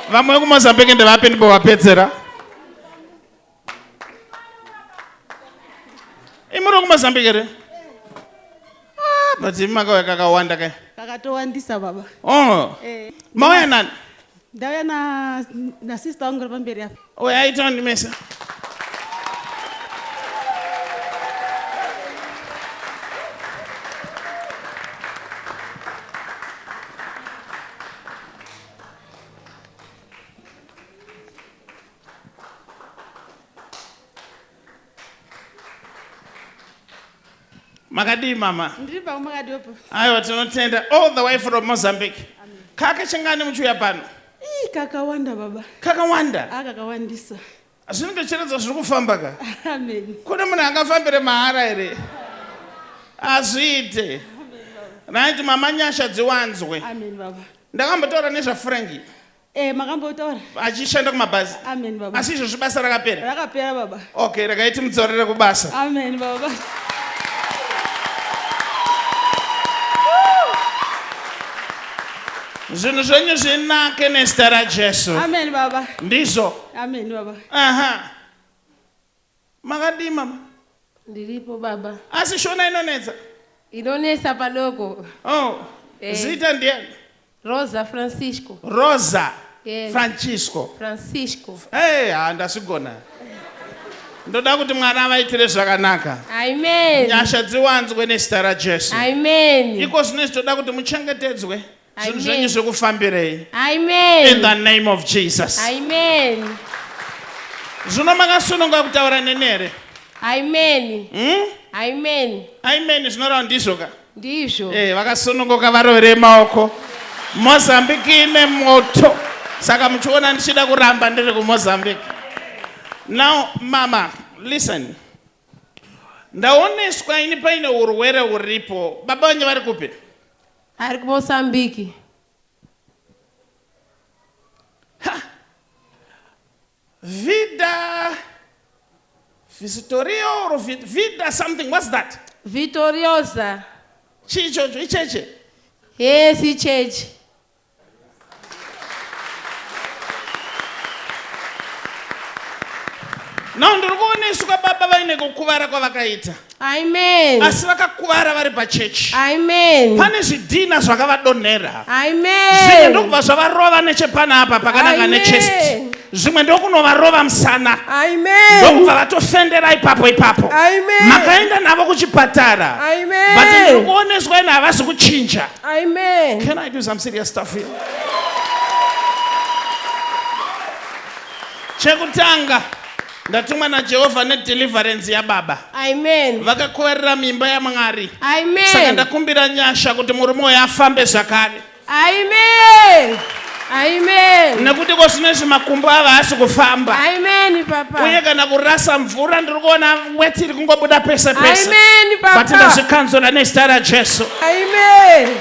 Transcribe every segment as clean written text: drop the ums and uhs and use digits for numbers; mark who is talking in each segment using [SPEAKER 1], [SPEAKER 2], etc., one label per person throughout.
[SPEAKER 1] Vamwe kuMozambique ndevapindi bowapedzera. Imuri kuMozambique ere? But imaka kakawanda kai.
[SPEAKER 2] Kakatowandisa baba.
[SPEAKER 1] Oh. Mauya nani?
[SPEAKER 2] Ndauya na sister wangu pamberi hapa.
[SPEAKER 1] Oya aita ndimesa. Makadi mama.
[SPEAKER 2] Ndiripa makadi opo.
[SPEAKER 1] Ayo tinotenda all the way from Mozambique. Kaka chingani muchuya pano?
[SPEAKER 2] Kakawanda baba.
[SPEAKER 1] Kakawanda?
[SPEAKER 2] Kakawandisa.
[SPEAKER 1] Zvinenge cheredzo zviri kufamba ka?
[SPEAKER 2] Amen.
[SPEAKER 1] Kune munhu angafambire mahara ere? Azviite. Right, mama nyasha dziwanzwe.
[SPEAKER 2] Amen baba.
[SPEAKER 1] Ndakambotaura nezvaFranki.
[SPEAKER 2] Makambotaura.
[SPEAKER 1] Achishanda kumabhazi.
[SPEAKER 2] Amen baba.
[SPEAKER 1] Asi izvo zvibasa rakapera?
[SPEAKER 2] Rakapera baba.
[SPEAKER 1] Okay, rakaiti mudzorere kubasa.
[SPEAKER 2] Amen baba.
[SPEAKER 1] Zvinhu zvenyu zvinake nezita raJesu.
[SPEAKER 2] Amen baba.
[SPEAKER 1] Ndizvo.
[SPEAKER 2] Amen baba.
[SPEAKER 1] Aha. Makadi mama?
[SPEAKER 3] Ndiripo baba.
[SPEAKER 1] Asi shona inonetsa?
[SPEAKER 3] Inonesa padoko.
[SPEAKER 1] Oh. Zita ndiani?
[SPEAKER 3] Rosa Francisco.
[SPEAKER 1] Rosa.
[SPEAKER 3] Yes.
[SPEAKER 1] Francisco. Hey, handazvigona. Ndoda kuti mwana vaitire zvakanaka.
[SPEAKER 3] Amen.
[SPEAKER 1] Nyasha dziwanzwe nezita raJesu.
[SPEAKER 3] Amen.
[SPEAKER 1] Iko zvino zvinoda kuti muchengetedzwe. Zvinhu zvenyu zvikufambirei.
[SPEAKER 3] Amen.
[SPEAKER 1] In the name of Jesus.
[SPEAKER 3] Amen.
[SPEAKER 1] Zvino makasununga kutaura nenere.
[SPEAKER 3] Amen. Amen.
[SPEAKER 1] Amen zvinoreva ndizvo ka?
[SPEAKER 3] Ndizvo.
[SPEAKER 1] Vakasununguka varovere maoko. Mozambique ine moto. Saka muchiona ndichida kuramba ndiri kuMozambique. Now mama, listen. Ndaoneswa ini paine urwere huripo. Baba vanyu vari kupi?
[SPEAKER 3] Ari kuMozambique.
[SPEAKER 1] Vida Visitorio or Vida something, what's that?
[SPEAKER 3] Vitoriosa.
[SPEAKER 1] Chicho, icheche.
[SPEAKER 3] Yes, icheche.
[SPEAKER 1] Now ndiri kuoneswa baba vaine kukuvara kwavakaita.
[SPEAKER 3] Amen.
[SPEAKER 1] Asi vakakuvara vari pachechi.
[SPEAKER 3] Amen.
[SPEAKER 1] Pane zvidhina zvakavadonhera.
[SPEAKER 3] Amen.
[SPEAKER 1] Zvimwe ndokubva zvavarova nechepanapa pakananga nechest. Zvimwe ndokunovarova musana.
[SPEAKER 3] Amen.
[SPEAKER 1] Ndokubva vatofendera ipapo.
[SPEAKER 3] Amen.
[SPEAKER 1] Makaenda navo kuchipatara.
[SPEAKER 3] Amen.
[SPEAKER 1] But ndiri kuoneswa ina havasi kuchinja.
[SPEAKER 3] Amen.
[SPEAKER 1] Can I do some serious stuff here? Chekutanga ndatumwa naJehovha nedeliverance yaBaba.
[SPEAKER 3] Amen.
[SPEAKER 1] Vakakoverera mimba yaMwari.
[SPEAKER 3] Amen.
[SPEAKER 1] Saka ndakumbira nyasha kuti murume uyu afambe zvakare.
[SPEAKER 3] Amen. Amen.
[SPEAKER 1] Nekuti kwazvinezvi makumbo ava haasi kufamba.
[SPEAKER 3] Amen papa.
[SPEAKER 1] Uye kana kurasa mvura ndiri kuona weti iri kungobuda pese.
[SPEAKER 3] Amen papa.
[SPEAKER 1] But ndazvikanzora nezita raJesu.
[SPEAKER 3] Amen.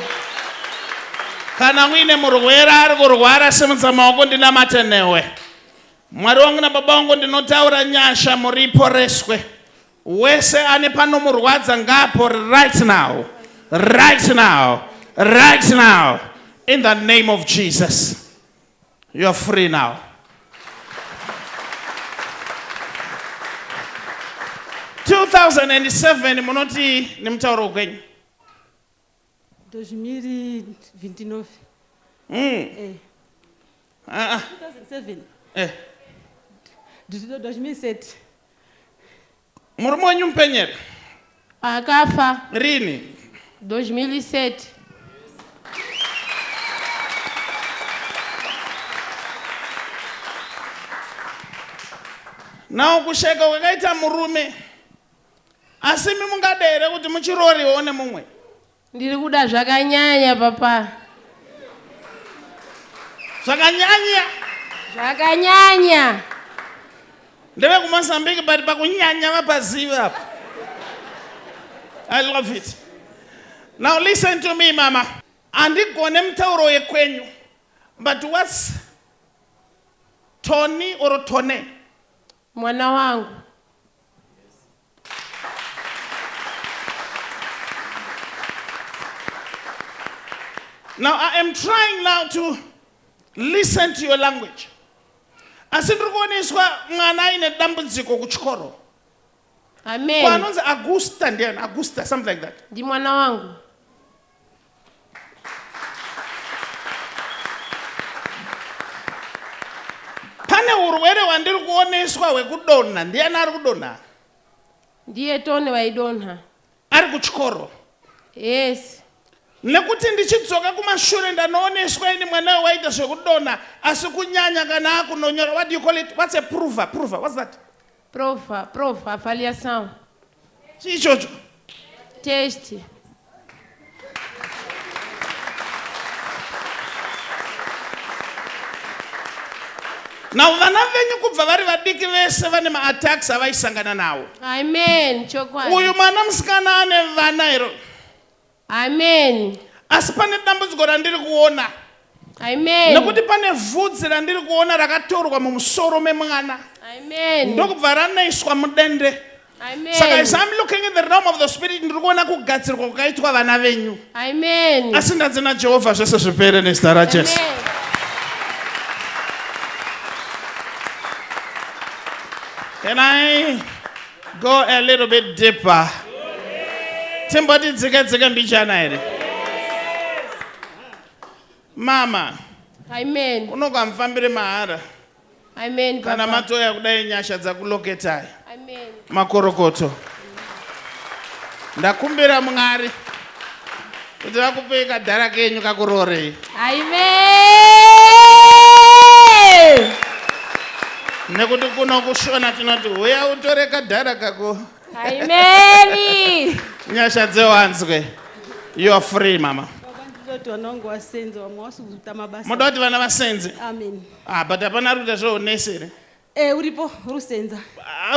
[SPEAKER 1] Kana muine murwere ari kurwara simudza maoko ndinamate newe. Mwari wangu nababa wangu ndinotaura nyasha muriporeswe. Wese ane panomurwadza ngapore right now. Right now. Right now. In the name of Jesus. You are free now. (2007) munoti nimtauro kwenyu.
[SPEAKER 2] 2029. 2007. 2007.
[SPEAKER 1] Murume wenyu mupenyere?
[SPEAKER 3] Akafa.
[SPEAKER 1] Rini?
[SPEAKER 3] 2007.
[SPEAKER 1] Nawo kusheka kwakaita murume. Asi mungadere kuti muchiroriwo nemumwe.
[SPEAKER 3] Ndiri kuda zvakanyanya papa.
[SPEAKER 1] Zvakanyanya?
[SPEAKER 3] Zvakanyanya.
[SPEAKER 1] Ndeve kuMozambique but pakunyanya vapaziva apa. I love it. Now listen to me mama. Andigone mutauro yekwenyu. But what's Tony or Tone?
[SPEAKER 3] Mwana wangu.
[SPEAKER 1] Now I am trying now to Listen to your language. Asindiri kuoneswa mwana aine dambudziko kuchikoro.
[SPEAKER 3] Amen.
[SPEAKER 1] Kwanonzi Augusta ndiani? Augusta, something like that.
[SPEAKER 3] Ndi mwana wangu.
[SPEAKER 1] Pane urwere wandiri kuoneswa wekudonha. Ndiani ari kudonha?
[SPEAKER 3] Ndiye Tone waidonha.
[SPEAKER 1] Ari kuchikoro.
[SPEAKER 3] Yes.
[SPEAKER 1] Nekuti ndichidzoka kumashure ndanooneswa ini mwana waita zvekudonha asi kunyanya kana akunonyora. What do you call it? What's a prover? Prover, what's that?
[SPEAKER 3] Prova, avaliação.
[SPEAKER 1] Chichocho.
[SPEAKER 3] Teste.
[SPEAKER 1] Now vana venyu kubva vari vadiki vese vane ma-attacks avaisangana nawo.
[SPEAKER 3] Amen. Chokwadi.
[SPEAKER 1] Uyu mwana musikana ane vana ero.
[SPEAKER 3] Amen.
[SPEAKER 1] Asi pane dambudziko randiri kuona.
[SPEAKER 3] Amen.
[SPEAKER 1] Nekuti pane vhudzi randiri kuona rakatorwa mumusoro memwana.
[SPEAKER 3] Amen.
[SPEAKER 1] Ndokubva ranoiswa mudende.
[SPEAKER 3] Amen.
[SPEAKER 1] Saka as I'm looking in the realm of the spirit, ndiri kuona kugadzirwa kwakaitwa vana venyu.
[SPEAKER 3] Amen.
[SPEAKER 1] Asi ndanzi naJehovha zvese zvipere nezita raJesu.
[SPEAKER 3] Amen.
[SPEAKER 1] Can I go a little bit deeper? Timboti dzike mbichana here. Mama.
[SPEAKER 3] Amen.
[SPEAKER 1] Unokamufambire mahara.
[SPEAKER 3] Amen.
[SPEAKER 1] Kana
[SPEAKER 3] Papa.
[SPEAKER 1] matoya kudai nyasha dzakuloketai.
[SPEAKER 3] Amen.
[SPEAKER 1] Makorokoto. Ndakumbira Mwari kuti vakupe kadhara kenyu kakurorei.
[SPEAKER 3] Amen.
[SPEAKER 1] Nekuti kuno kushona tinoti uya utore kadhara kako.
[SPEAKER 3] Amen.
[SPEAKER 1] Nyasha dzewanzwe. You are free, mama.
[SPEAKER 2] Ndoti vanongo vasenze vamwe vasukuita mabasa.
[SPEAKER 1] Muda kuti vana vasenze.
[SPEAKER 2] Amen.
[SPEAKER 1] But hapana ruta zvounesere.
[SPEAKER 2] Uripo rusenza.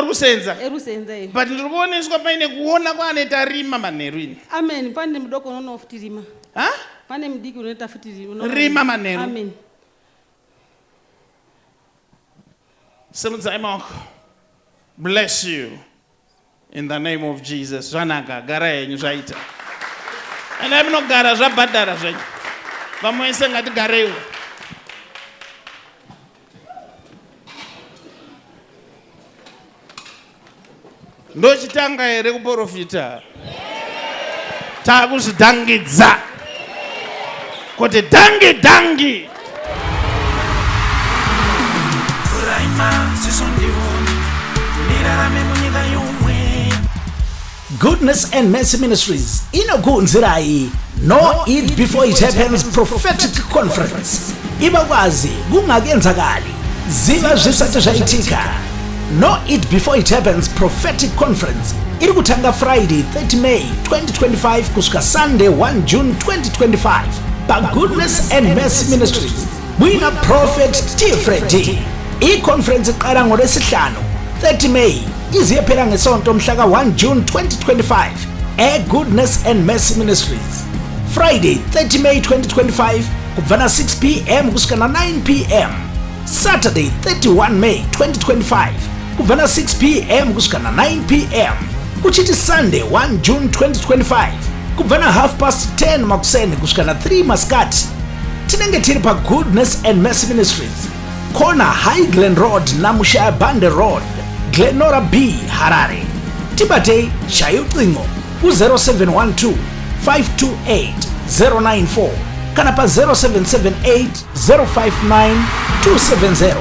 [SPEAKER 1] Rusenza.
[SPEAKER 2] Rusenza iyo.
[SPEAKER 1] But ndiri kuoneswa paine kuona kwaanoita rima manheru ini.
[SPEAKER 2] Amen. Pane mudoko unoona futi rima.
[SPEAKER 1] Ha?
[SPEAKER 2] Pane mudiki unoita futi
[SPEAKER 1] Rima manheru.
[SPEAKER 2] Amen.
[SPEAKER 1] Simudzai maoko. Bless you. In the name of Jesus. Zvanaka, gara yenyu zvaita. Enda munogara zvabhadhara zvenyu. Vamwe vese ngatigareiwo. Ndochitanga here kuprofita. Takuzvidhangidza. Kuti dhangi.
[SPEAKER 4] Goodness and Mercy Ministries inokuunzirai No Eat Before It Happens Prophetic Conference. Ibakwazi kungakenzakali ziva zvisati zvaitika. No Eat Before It Happens Prophetic Conference iri kutanga Friday 30 May 2025 kusvika Sunday 1 June 2025 pa Goodness and Mercy Ministries. Mwina Prophet T. I-conference iqala ngoLwesihlanu 30 May iziyephela ngesonto mhlaka 1 June 2025 Goodness and Mercy Ministries. Friday 30 May 2025 kuvana 6 p.m. kusvika 9 p.m. Saturday 31 May 2025 kuvana 6 p.m. kusvika 9 p.m. kuchiti Sunday 1 June 2025 kuvana 10:30 makuseni kusvika 3 masikati. Tinenge tiri pa Goodness and Mercy Ministries, corner Highland Road naMushaya Bande Road, Glenora B, Harare. Tibate shayo ucingo ku-0712 528 094 kana pa 0778 059 270.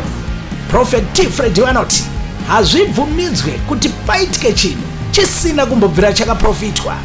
[SPEAKER 4] Prophet T. wanoti hazvibvumidzwe kuti paitike chinhu chisina kumbobvira chakaprofitwa.